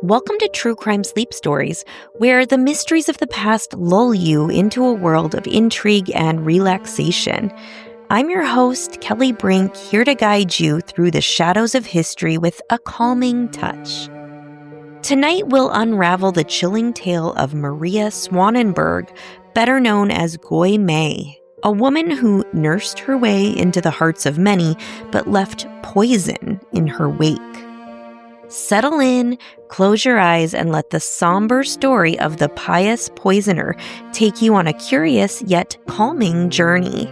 Welcome to True Crime Sleep Stories, where the mysteries of the past lull you into a world of intrigue and relaxation. I'm your host, Kelly Brink, here to guide you through the shadows of history with a calming touch. Tonight, we'll unravel the chilling tale of Maria Swanenberg, better known as Goeie Mie, a woman who nursed her way into the hearts of many, but left poison in her wake. Settle in, close your eyes, and let the somber story of the Pious poisoner take you on a curious yet calming journey.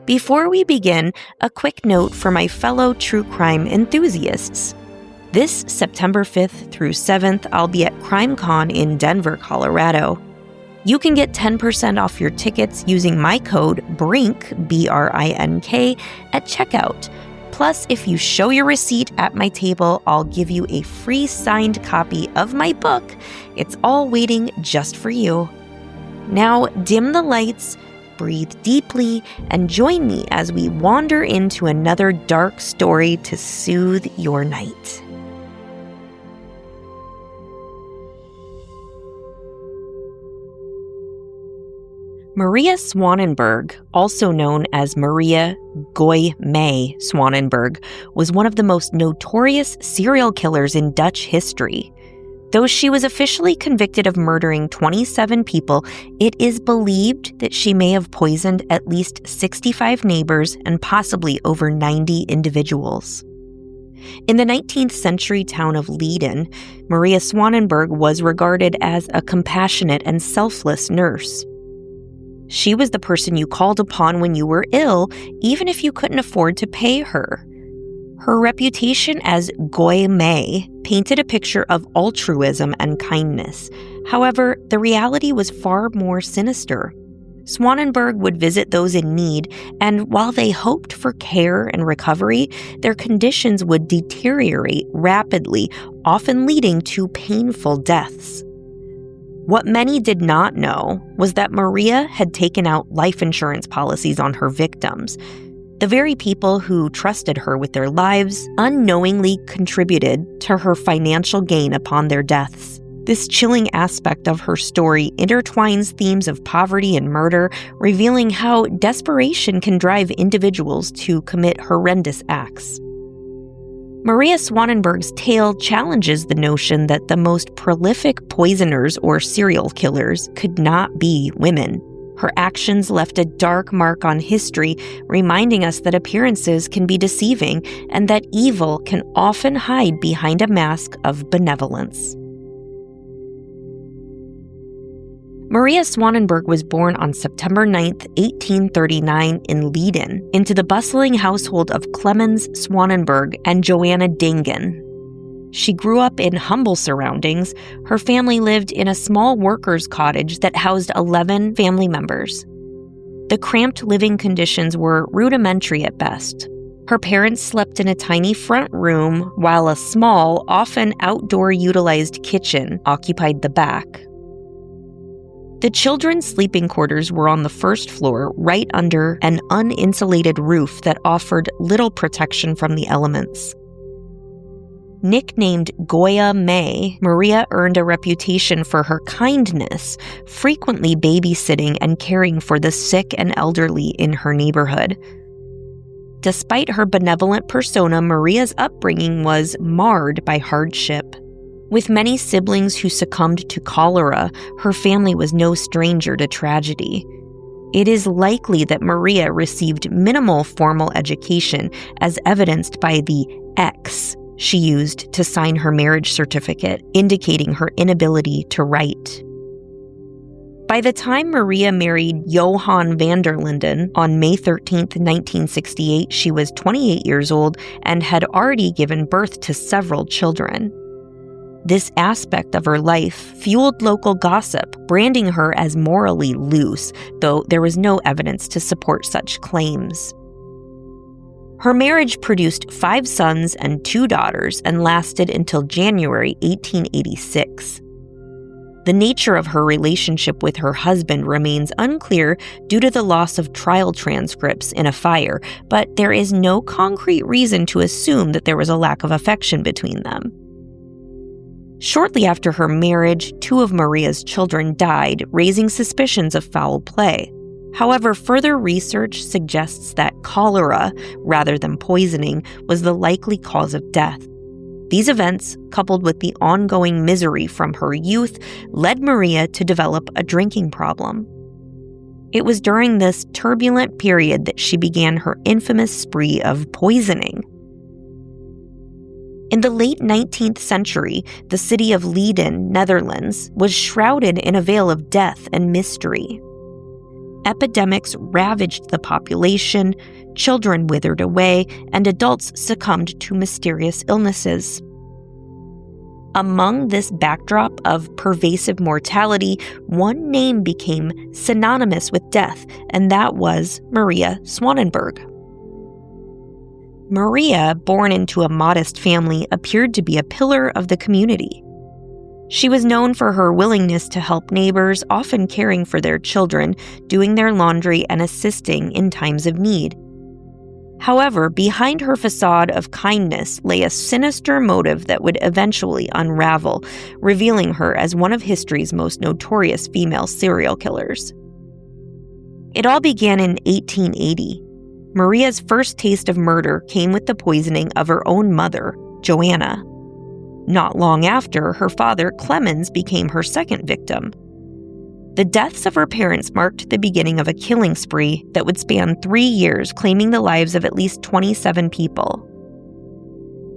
Before we begin, a quick note for my fellow true crime enthusiasts. This September 5th through 7th, I'll be at CrimeCon in Denver, Colorado. You can get 10% off your tickets using my code BRINK, B-R-I-N-K, at checkout. Plus, if you show your receipt at my table, I'll give you a free signed copy of my book. It's all waiting just for you. Now, dim the lights, breathe deeply, and join me as we wander into another dark story to soothe your night. Maria Swanenberg, also known as Maria Goeie Mie Swanenberg, was one of the most notorious serial killers in Dutch history. Though she was officially convicted of murdering 27 people, it is believed that she may have poisoned at least 65 neighbors and possibly over 90 individuals. In the 19th century town of Leiden, Maria Swanenberg was regarded as a compassionate and selfless nurse. She was the person you called upon when you were ill, even if you couldn't afford to pay her. Her reputation as Goeie Mie painted a picture of altruism and kindness. However, the reality was far more sinister. Swanenberg would visit those in need, and while they hoped for care and recovery, their conditions would deteriorate rapidly, often leading to painful deaths. What many did not know was that Maria had taken out life insurance policies on her victims. The very people who trusted her with their lives unknowingly contributed to her financial gain upon their deaths. This chilling aspect of her story intertwines themes of poverty and murder, revealing how desperation can drive individuals to commit horrendous acts. Maria Swanenberg's tale challenges the notion that the most prolific poisoners or serial killers could not be women. Her actions left a dark mark on history, reminding us that appearances can be deceiving and that evil can often hide behind a mask of benevolence. Maria Swanenberg was born on September 9, 1839 in Leiden, into the bustling household of Clemens Swanenberg and Joanna Dingen. She grew up in humble surroundings. Her family lived in a small workers' cottage that housed 11 family members. The cramped living conditions were rudimentary at best. Her parents slept in a tiny front room, while a small, often outdoor-utilized kitchen occupied the back. The children's sleeping quarters were on the first floor, right under an uninsulated roof that offered little protection from the elements. Nicknamed Goeie Mie, Maria earned a reputation for her kindness, frequently babysitting and caring for the sick and elderly in her neighborhood. Despite her benevolent persona, Maria's upbringing was marred by hardship. With many siblings who succumbed to cholera, her family was no stranger to tragedy. It is likely that Maria received minimal formal education, as evidenced by the X she used to sign her marriage certificate, indicating her inability to write. By the time Maria married Johan van der Linden on May 13, 1968, she was 28 years old and had already given birth to several children. This aspect of her life fueled local gossip, branding her as morally loose, though there was no evidence to support such claims. Her marriage produced 5 sons and 2 daughters and lasted until January 1886. The nature of her relationship with her husband remains unclear due to the loss of trial transcripts in a fire, but there is no concrete reason to assume that there was a lack of affection between them. Shortly after her marriage, 2 of Maria's children died, raising suspicions of foul play. However, further research suggests that cholera, rather than poisoning, was the likely cause of death. These events, coupled with the ongoing misery from her youth, led Maria to develop a drinking problem. It was during this turbulent period that she began her infamous spree of poisoning. In the late 19th century, the city of Leiden, Netherlands, was shrouded in a veil of death and mystery. Epidemics ravaged the population, children withered away, and adults succumbed to mysterious illnesses. Among this backdrop of pervasive mortality, one name became synonymous with death, and that was Maria Swanenberg. Maria, born into a modest family, appeared to be a pillar of the community. She was known for her willingness to help neighbors, often caring for their children, doing their laundry, and assisting in times of need. However, behind her facade of kindness lay a sinister motive that would eventually unravel, revealing her as one of history's most notorious female serial killers. It all began in 1880. Maria's first taste of murder came with the poisoning of her own mother, Joanna. Not long after, her father, Clemens, became her second victim. The deaths of her parents marked the beginning of a killing spree that would span 3 years, claiming the lives of at least 27 people.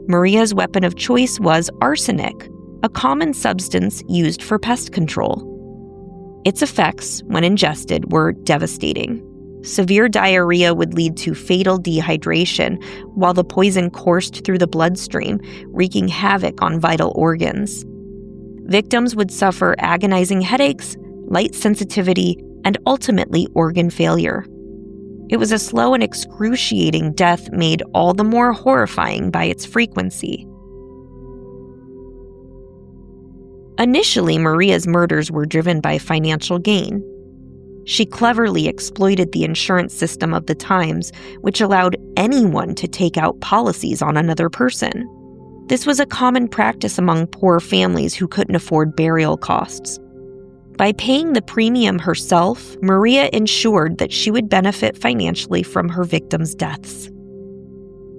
Maria's weapon of choice was arsenic, a common substance used for pest control. Its effects, when ingested, were devastating. Severe diarrhea would lead to fatal dehydration, while the poison coursed through the bloodstream, wreaking havoc on vital organs. Victims would suffer agonizing headaches, light sensitivity, and ultimately organ failure. It was a slow and excruciating death made all the more horrifying by its frequency. Initially, Maria's murders were driven by financial gain. She cleverly exploited the insurance system of the times, which allowed anyone to take out policies on another person. This was a common practice among poor families who couldn't afford burial costs. By paying the premium herself, Maria ensured that she would benefit financially from her victims' deaths.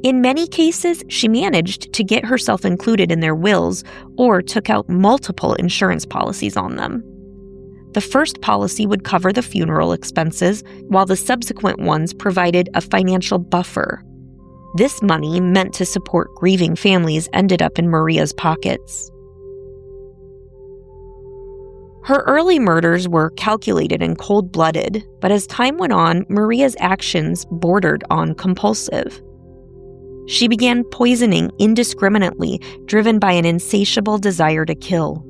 In many cases, she managed to get herself included in their wills or took out multiple insurance policies on them. The first policy would cover the funeral expenses, while the subsequent ones provided a financial buffer. This money, meant to support grieving families, ended up in Maria's pockets. Her early murders were calculated and cold-blooded, but as time went on, Maria's actions bordered on compulsive. She began poisoning indiscriminately, driven by an insatiable desire to kill.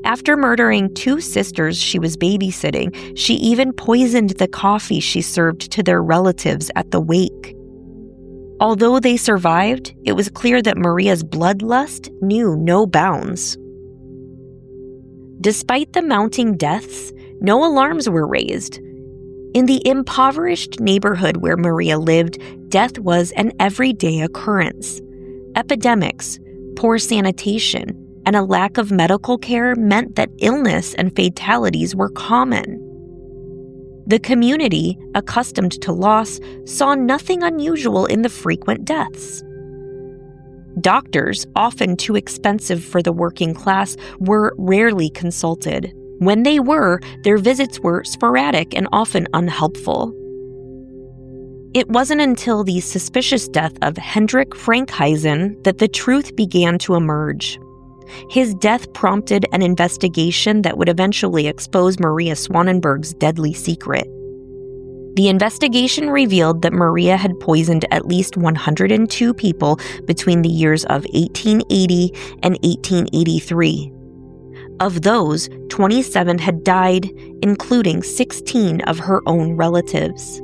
After murdering 2 sisters she was babysitting, she even poisoned the coffee she served to their relatives at the wake. Although they survived, it was clear that Maria's bloodlust knew no bounds. Despite the mounting deaths, no alarms were raised. In the impoverished neighborhood where Maria lived, death was an everyday occurrence. Epidemics, poor sanitation, and a lack of medical care meant that illness and fatalities were common. The community, accustomed to loss, saw nothing unusual in the frequent deaths. Doctors, often too expensive for the working class, were rarely consulted. When they were, their visits were sporadic and often unhelpful. It wasn't until the suspicious death of Hendrik Frankhuizen that the truth began to emerge. His death prompted an investigation that would eventually expose Maria Swanenberg's deadly secret. The investigation revealed that Maria had poisoned at least 102 people between the years of 1880 and 1883. Of those, 27 had died, including 16 of her own relatives.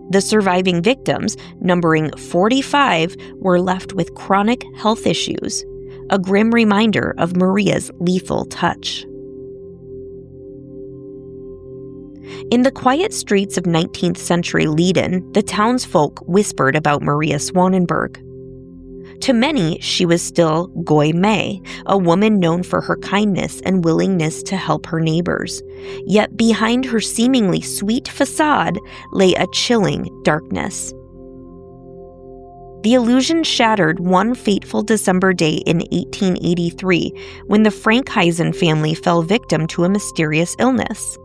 The surviving victims, numbering 45, were left with chronic health issues, a grim reminder of Maria's lethal touch. In the quiet streets of 19th century Leiden, the townsfolk whispered about Maria Swanenberg. To many, she was still Goeie Mie, a woman known for her kindness and willingness to help her neighbors. Yet behind her seemingly sweet facade lay a chilling darkness. The illusion shattered one fateful December day in 1883 when the Frankheisen family fell victim to a mysterious illness.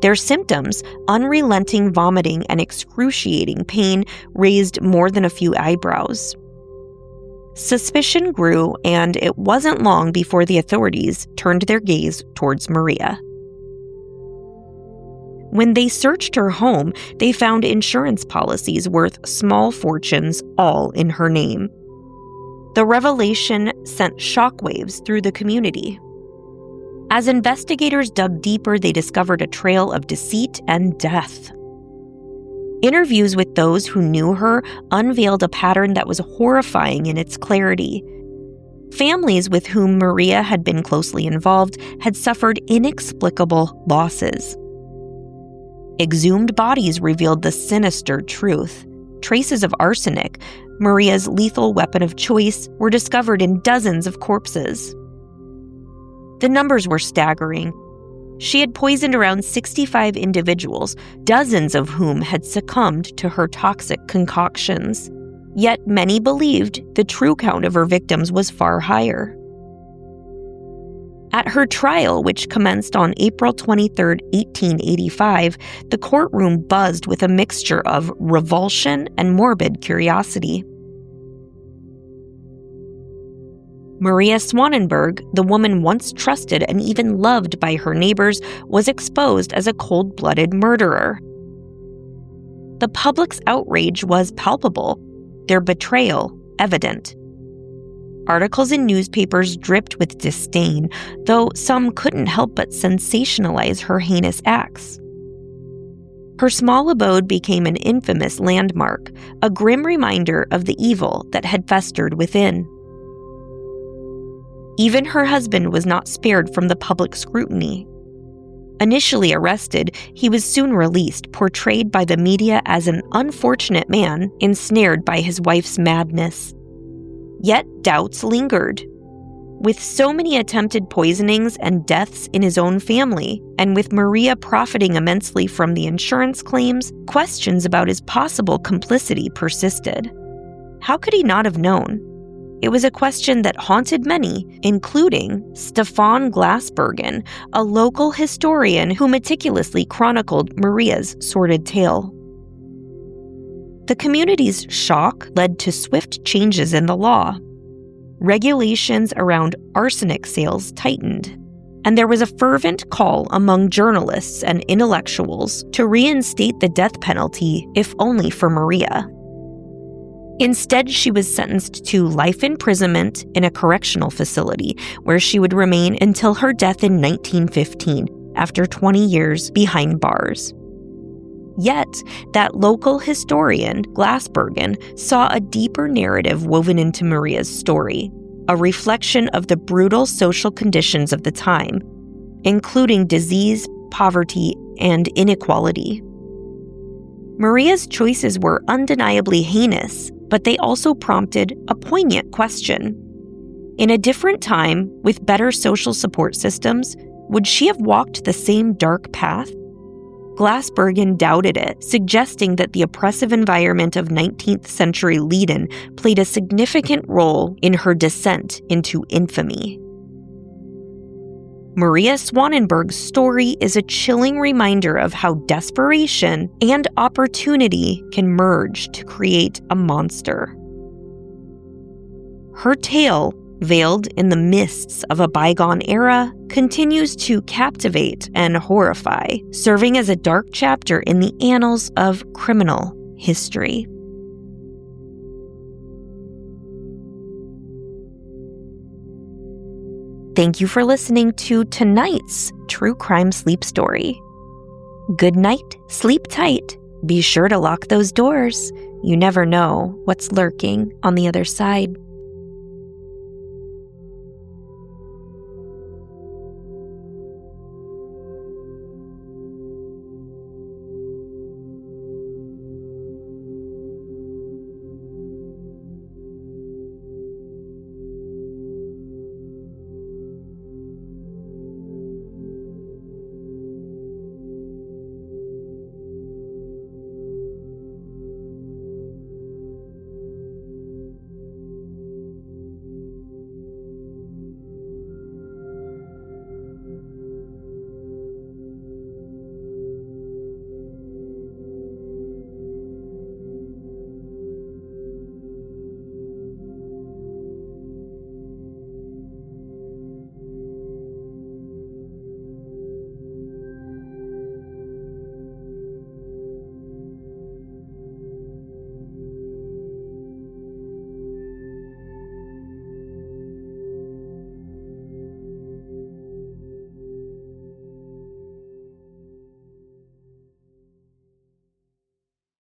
Their symptoms, unrelenting vomiting and excruciating pain, raised more than a few eyebrows. Suspicion grew, and it wasn't long before the authorities turned their gaze towards Maria. When they searched her home, they found insurance policies worth small fortunes, all in her name. The revelation sent shockwaves through the community. As investigators dug deeper, they discovered a trail of deceit and death. Interviews with those who knew her unveiled a pattern that was horrifying in its clarity. Families with whom Maria had been closely involved had suffered inexplicable losses. Exhumed bodies revealed the sinister truth. Traces of arsenic, Maria's lethal weapon of choice, were discovered in dozens of corpses. The numbers were staggering. She had poisoned around 65 individuals, dozens of whom had succumbed to her toxic concoctions. Yet many believed the true count of her victims was far higher. At her trial, which commenced on April 23, 1885, the courtroom buzzed with a mixture of revulsion and morbid curiosity. Maria Swanenberg, the woman once trusted and even loved by her neighbors, was exposed as a cold-blooded murderer. The public's outrage was palpable, their betrayal evident. Articles in newspapers dripped with disdain, though some couldn't help but sensationalize her heinous acts. Her small abode became an infamous landmark, a grim reminder of the evil that had festered within. Even her husband was not spared from the public scrutiny. Initially arrested, he was soon released, portrayed by the media as an unfortunate man ensnared by his wife's madness. Yet doubts lingered. With so many attempted poisonings and deaths in his own family, and with Maria profiting immensely from the insurance claims, questions about his possible complicity persisted. How could he not have known? It was a question that haunted many, including Stefan Glasbergen, a local historian who meticulously chronicled Maria's sordid tale. The community's shock led to swift changes in the law. Regulations around arsenic sales tightened, and there was a fervent call among journalists and intellectuals to reinstate the death penalty, if only for Maria. Instead, she was sentenced to life imprisonment in a correctional facility, where she would remain until her death in 1915, after 20 years behind bars. Yet, that local historian, Glasbergen, saw a deeper narrative woven into Maria's story, a reflection of the brutal social conditions of the time, including disease, poverty, and inequality. Maria's choices were undeniably heinous, but they also prompted a poignant question. In a different time, with better social support systems, would she have walked the same dark path? Glasbergen doubted it, suggesting that the oppressive environment of 19th century Leiden played a significant role in her descent into infamy. Maria Swanenberg's story is a chilling reminder of how desperation and opportunity can merge to create a monster. Her tale, veiled in the mists of a bygone era, continues to captivate and horrify, serving as a dark chapter in the annals of criminal history. Thank you for listening to tonight's True Crime Sleep Story. Good night, sleep tight. Be sure to lock those doors. You never know what's lurking on the other side.